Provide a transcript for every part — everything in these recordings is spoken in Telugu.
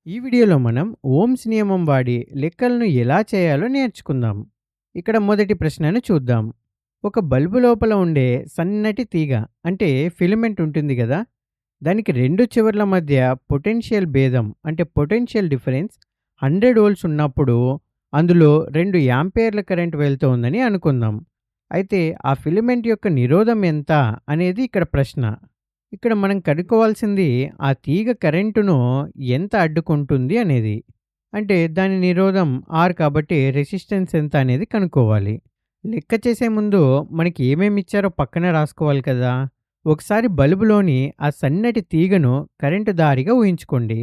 ఈ వీడియోలో మనం ఓమ్స్ నియమం వాడి లెక్కలను ఎలా చేయాలో నేర్చుకుందాం. ఇక్కడ మొదటి ప్రశ్నను చూద్దాం. ఒక బల్బు లోపల ఉండే సన్నటి తీగ అంటే ఫిలమెంట్ ఉంటుంది కదా, దానికి రెండు చివర్ల మధ్య పొటెన్షియల్ భేదం అంటే పొటెన్షియల్ డిఫరెన్స్ 100 వోల్ట్స్ ఉన్నప్పుడు అందులో 2 యాంపియర్ల కరెంట్ వెళ్తోందని అనుకుందాం. అయితే ఆ ఫిలమెంట్ యొక్క నిరోధం ఎంత అనేది ఇక్కడ ప్రశ్న. ఇక్కడ మనం కనుక్కోవాల్సింది ఆ తీగ కరెంటును ఎంత అడ్డుకుంటుంది అనేది. అంటే దాని నిరోధం R కాబట్టి రెసిస్టెన్స్ ఎంత అనేది కనుక్కోవాలి. లెక్క చేసే ముందు మనకి ఏమేమి ఇచ్చారో పక్కన రాసుకోవాలి కదా. ఒకసారి బల్బులోని ఆ సన్నటి తీగను కరెంటు దారిగా ఊహించుకోండి.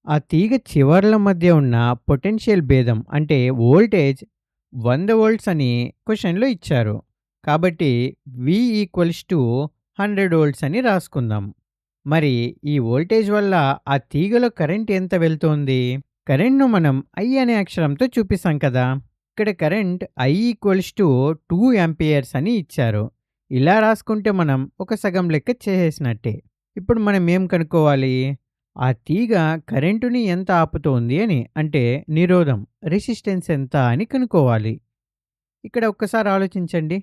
ఆ తీగ చివర్ల మధ్య ఉన్న పొటెన్షియల్ భేదం అంటే వోల్టేజ్ 100 వోల్ట్స్ అని క్వశ్చన్లో ఇచ్చారు. కాబట్టి V ఈక్వల్స్ టు 100 వోల్ట్స్ అని రాసుకుందాం. మరి ఈ వోల్టేజ్ వల్ల ఆ తీగలో కరెంట్ ఎంత వెళ్తోంది? కరెంట్‌ను మనం I అనే అక్షరంతో చూపిస్తాం కదా. ఇక్కడ current I equals to 2 amperes అని ఇచ్చారు. ఇలా రాసుకుంటే మనం ఒక సగం లెక్క చేసేసినట్టే. ఇప్పుడు మనం ఏం కనుక్కోవాలి? ఆ తీగ కరెంటుని ఎంత ఆపుతోంది అని, అంటే నిరోధం రెసిస్టెన్స్ ఎంత అని కనుక్కోవాలి. ఇక్కడ ఒక్కసారి ఆలోచించండి.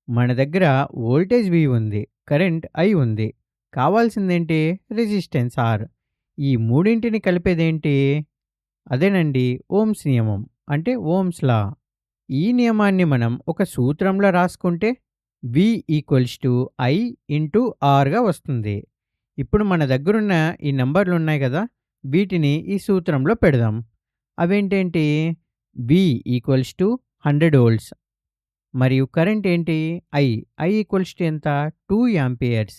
మన దగ్గర వోల్టేజ్ V ఉంది, కరెంట్ I ఉంది. కావాల్సిందేంటి? Resistance R. ఈ మూడింటిని కలిపేదేంటి? అదేనండి ఓమ్స్ నియమం, అంటే ఓమ్స్ లా. ఈ నియమాన్ని మనం ఒక సూత్రంలో రాసుకుంటే V equals to I into Rగా వస్తుంది. ఇప్పుడు మన దగ్గరున్న ఈ నంబర్లు ఉన్నాయి కదా, వీటిని ఈ సూత్రంలో పెడదాం. అవేంటేంటి? V ఈక్వల్స్ టు 100 వోల్ట్స్ మరియు కరెంట్ ఏంటి? I ఈక్వల్స్ టు ఎంత? 2 యాంపియర్స్.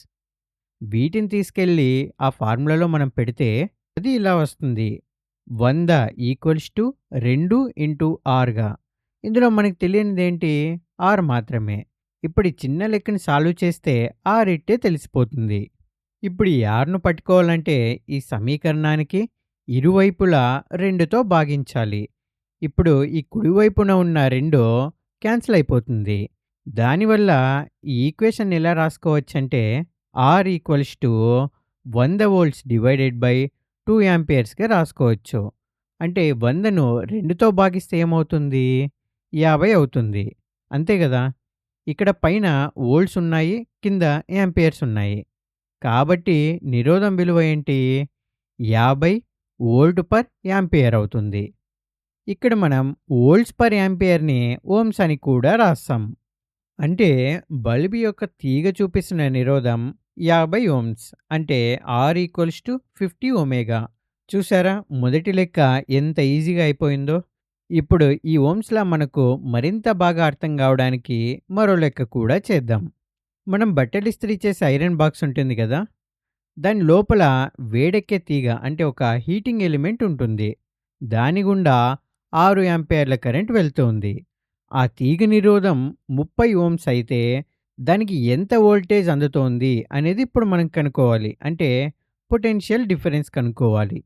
వీటిని తీసుకెళ్ళి ఆ ఫార్ములాలో మనం పెడితే అది ఇలా వస్తుంది. 100 ఈక్వల్స్ టు 2 ఇంటూ Rగా. ఇందులో మనకు తెలియనిదేంటి? R మాత్రమే. ఇప్పుడు ఈ చిన్న లెక్కని సాల్వ్ చేస్తే R ఇట్టే తెలిసిపోతుంది. ఇప్పుడు ఈ Rను పట్టుకోవాలంటే ఈ సమీకరణానికి ఇరువైపులా 2తో భాగించాలి. ఇప్పుడు ఈ కుడివైపున ఉన్న 2 క్యాన్సిల్ అయిపోతుంది. దానివల్ల ఈ ఈక్వేషన్ ఎలా రాసుకోవచ్చంటే R equals to 100 volts divided by 2 యాంపియర్స్‌గా రాసుకోవచ్చు. అంటే 100ను 2తో భాగిస్తే ఏమవుతుంది? 50 అవుతుంది. అంతే కదా. ఇక్కడ పైన వోల్ట్స్ ఉన్నాయి, కింద యాంపియర్స్ ఉన్నాయి. కాబట్టి నిరోధం విలువ ఏంటి? 50 వోల్ట్ పర్ యాంపియర్ అవుతుంది. ఇక్కడ మనం వోల్ట్స్ పర్ యాంపియర్‌ని ఓమ్స్ అని కూడా రాస్తాం. అంటే బల్బ్ యొక్క తీగ చూపిస్తున్న నిరోధం 50 ఓమ్స్, అంటే R ఈక్వల్స్ టు 50 ఒమేగా. చూసారా మొదటి లెక్క ఎంత ఈజీగా అయిపోయిందో. ఇప్పుడు ఈ ఓమ్స్లా మనకు మరింత బాగా అర్థం కావడానికి మరో లెక్క కూడా చేద్దాం. మనం బట్టలు ఇస్త్రీ చేసే ఐరన్ బాక్స్ ఉంటుంది కదా, దాని లోపల వేడెక్కే తీగ అంటే ఒక హీటింగ్ ఎలిమెంట్ ఉంటుంది. దాని గుండా 6 యాంపియర్ల కరెంట్ వెళ్తుంది. ఆ తీగ నిరోధం 30 ఓమ్స్ అయితే దానికి ఎంత వోల్టేజ్ అందుతోంది అనేది ఇప్పుడు మనం కనుక్కోవాలి. అంటే పొటెన్షియల్ డిఫరెన్స్ కనుక్కోవాలి.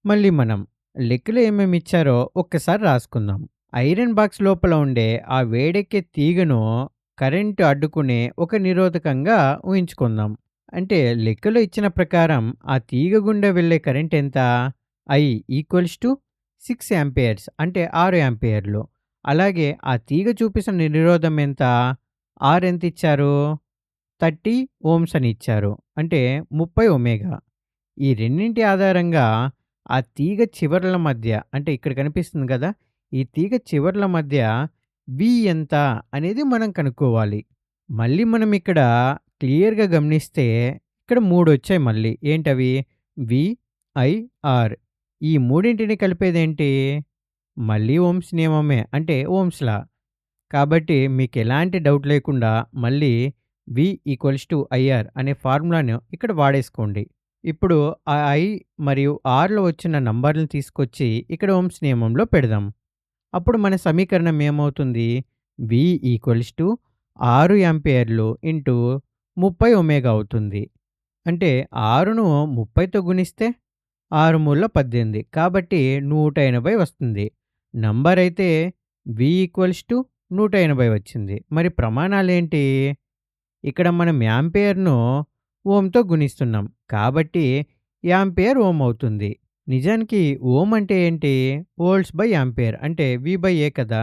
మళ్ళీ మనం లెక్కలో ఏమేమి ఇచ్చారో ఒక్కసారి రాసుకుందాం. ఐరన్ బాక్స్ లోపల ఉండే ఆ వేడెక్కే తీగను కరెంటు అడ్డుకునే ఒక నిరోధకంగా ఊహించుకుందాం. అంటే లెక్కలో ఇచ్చిన ప్రకారం ఆ తీగ గుండా వెళ్ళే కరెంట్ ఎంత? I ఈక్వల్స్ టు 6 యాంపియర్స్, అంటే 6 యాంపియర్లు. అలాగే ఆ తీగ చూపిస్తున్న నిరోధం ఎంత? R ఎంత ఇచ్చారు? 30 ఓమ్స్ అని ఇచ్చారు. అంటే 30 ఒమేగా. ఈ రెండింటి ఆధారంగా ఆ తీగ చివర్ల మధ్య, అంటే ఇక్కడ కనిపిస్తుంది కదా, ఈ తీగ చివర్ల మధ్య V ఎంత అనేది మనం కనుక్కోవాలి. మళ్ళీ మనం ఇక్కడ క్లియర్‌గా గమనిస్తే ఇక్కడ 3 వచ్చాయి మళ్ళీ. ఏంటవి? V, I, R. ఈ మూడింటిని కలిపేదేంటి? మళ్ళీ ఓమ్స్ నియమమే, అంటే ఓమ్స్ లా. కాబట్టి మీకు ఎలాంటి డౌట్ లేకుండా మళ్ళీ V ఈక్వల్స్ టు IR అనే ఫార్ములాను ఇక్కడ వాడేసుకోండి. ఇప్పుడు ఆ I మరియు Rలో వచ్చిన నంబర్లను తీసుకొచ్చి ఇక్కడ ఓమ్స్ నియమంలో పెడదాం. అప్పుడు మన సమీకరణం ఏమవుతుంది? V ఈక్వల్స్ టు 6 యాంపియర్లు ఇంటూ 30 ఒమేగా అవుతుంది. అంటే 6ను 30తో గుణిస్తే 6 మూల 18, కాబట్టి 180 వస్తుంది. నంబర్ అయితే V ఈక్వల్స్ టు 180 వచ్చింది. మరి ప్రమాణాలేంటి? ఇక్కడ మనం యాంపియర్‌ను ఓమ్‌తో గుణిస్తున్నాం. కాబట్టి యాంపియర్ ఓమ్ అవుతుంది. నిజానికి ఓం అంటే ఏంటి? వోల్ట్స్ బై యాంపియర్ అంటే వి బై ఏ కదా!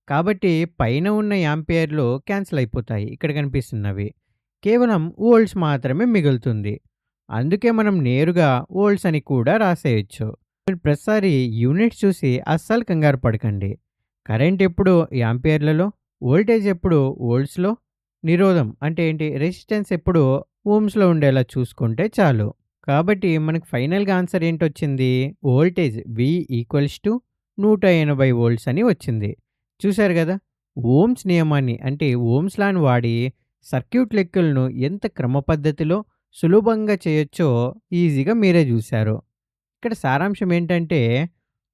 కాబట్టి పైన ఉన్న యాంపియర్‌లు క్యాన్సిల్ అయిపోతాయి ఇక్కడ కనిపిస్తున్నవి. కేవలం వోల్ట్స్ మాత్రమే మిగులుతుంది. అందుకే మనం నేరుగా వోల్ట్స్ అని కూడా రాసేయొచ్చు. మీరు ప్రతిసారి యూనిట్స్ చూసి అస్సలు కంగారు పడకండి. కరెంట్ ఎప్పుడు యాంపియర్‌లలో, వోల్టేజ్ ఎప్పుడు వోల్ట్స్‌లో, నిరోధం అంటే ఏంటి? రెసిస్టెన్స్ ఎప్పుడు ఓమ్స్‌లో ఉండేలా చూసుకుంటే చాలు. కాబట్టి మనకు ఫైనల్‌గా ఆన్సర్ ఏంటొచ్చింది? Voltage V equals to 180 volts అని వచ్చింది. చూసారు గదా! ఓమ్స్ నియమాన్ని అంటే ఓమ్స్ లాని వాడి సర్క్యూట్ లెక్కలను ఎంత క్రమపద్ధతిలో సులభంగా చేయొచ్చో ఈజీగా మీరే జూసారు. ఇక్కడ సారాంశం ఏంటంటే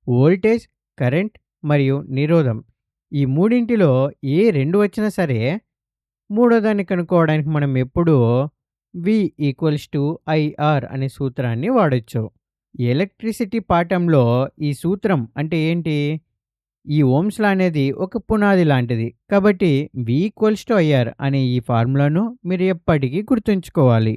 వోల్టేజ్, కరెంట్ మరియు నిరోధం ఈ మూడింటిలో ఏ 2 వచ్చినా సరే మూడో దాన్ని కనుక్కోవడానికి మనం ఎప్పుడూ V ఈక్వల్స్ టు ఐఆర్ అనే సూత్రాన్ని వాడొచ్చు. ఎలక్ట్రిసిటీ పాఠంలో ఈ సూత్రం అంటే ఏంటి? ఈ ఓమ్స్ లా అనేది ఒక పునాది లాంటిది. కాబట్టి V ఈక్వల్స్ టు ఐఆర్ అనే ఈ ఫార్ములాను మీరు ఎప్పటికీ గుర్తుంచుకోవాలి.